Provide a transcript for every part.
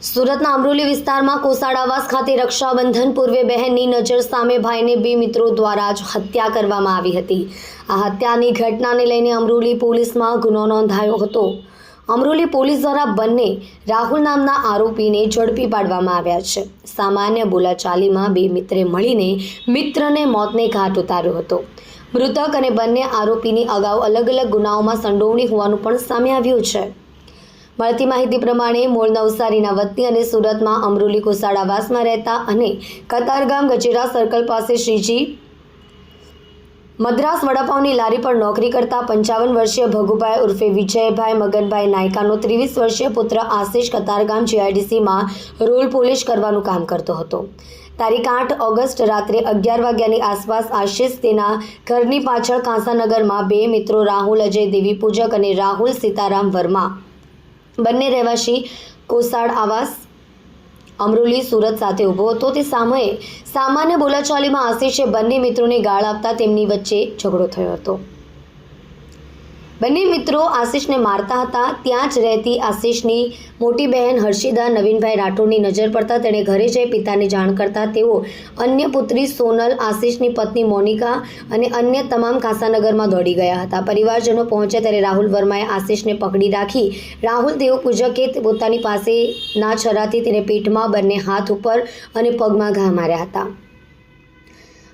સુરતના અમરોલી વિસ્તારમાં કોસાડ આવાસ ખાતે રક્ષાબંધન પૂર્વે બહેનની નજર સામે ભાઈને બે મિત્રો દ્વારા જ હત્યા કરવામાં આવી હતી। આ હત્યાની ઘટનાને લઈને અમરોલી પોલીસમાં ગુનો નોંધાયો હતો। અમરોલી પોલીસ દ્વારા બંને રાહુલ નામના આરોપીને ઝડપી પાડવામાં આવ્યા છે। સામાન્ય બોલાચાલીમાં બે મિત્રે મળીને મિત્રને મોતને ઘાટ ઉતાર્યો હતો। મૃતક અને બંને આરોપીની અગાઉ અલગ અલગ ગુનાઓમાં સંડોવણી હોવાનું પણ સામે આવ્યું છે। મળતી માહિતી પ્રમાણે મૂળ નવસારીના વતની અને સુરતમાં અમરોલી કોસાડ આવાસમાં રહેતા અને કતારગામ ગજેરા સર્કલ પાસે શ્રીજી મદ્રાસ વડાપાવની લારી પર નોકરી કરતા 55 વર્ષીય ભગુભાઈ ઉર્ફે વિજયભાઈ મગનભાઈ નાયકાનો 23 વર્ષીય પુત્ર આશિષ કતારગામ જીઆઈડીસીમાં રોલ પોલિશ કરવાનું કામ કરતો હતો। તારીખ 8 ઓગસ્ટ રાત્રે 11 વાગ્યાની આસપાસ આશિષ તેના ઘરની પાછળ કાંસાનગરમાં બે મિત્રો રાહુલ અજય દેવી પૂજક અને રાહુલ સીતારામ વર્મા બંને રહેવાસી કોસાડ આવાસ અમરોલી સુરત સાથે ઊભો હતો। તે સમયે સામાન્ય બોલાચાલીમાં આશિષે બંને મિત્રોને ગાળ આપતા તેમની વચ્ચે ઝઘડો થયો હતો। બંને મિત્રો આશિષને મારતા હતા। ત્યાં જ રહેતી આશિષની મોટી બહેન હર્ષિદા નવીનભાઈ રાઠોડની નજર પડતા તેણે ઘરે જઈ પિતાને જાણ કરતા તેઓ અન્ય પુત્રી સોનલ, આશિષની પત્ની મોનિકા અને અન્ય તમામ કાંસાનગરમાં દોડી ગયા હતા। પરિવારજનો પહોંચ્યા ત્યારે રાહુલ વર્માએ આશિષને પકડી રાખી રાહુલ દેવ પૂજકે પોતાની પાસેના છરાથી તેને પીઠમાં, બંને હાથ ઉપર અને પગમાં ઘા માર્યા હતા।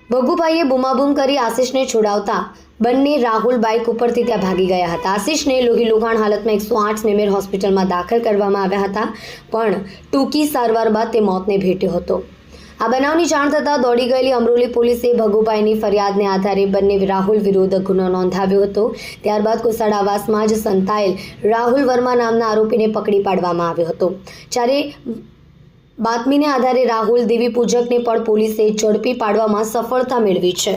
ભગુભાઈએ બૂમાબૂમ કરી આશિષને છોડાવતા બંને રાહુલ બાઇક ઉપરથી ત્યાં ભાગી ગયા હતા। આશિષને લોહી લુહાણ હાલતમાં 108 મેમેર હોસ્પિટલમાં દાખલ કરવામાં આવ્યા હતા, પણ ટૂંકી સારવાર બાદ તે મોતને ભેટ્યો હતો। આ બનાવની જાણ થતાં દોડી ગયેલી અમરોલી પોલીસે ભગુભાઈની ફરિયાદને આધારે બંને રાહુલ વિરુદ્ધ ગુનો નોંધાવ્યો હતો। ત્યારબાદ કોસાડ આવાસમાં જ સંતાયેલ રાહુલ વર્મા નામના આરોપીને પકડી પાડવામાં આવ્યો હતો। જ્યારે બાતમીને આધારે રાહુલ દેવી પૂજકને પણ પોલીસે ઝડપી પાડવામાં સફળતા મેળવી છે।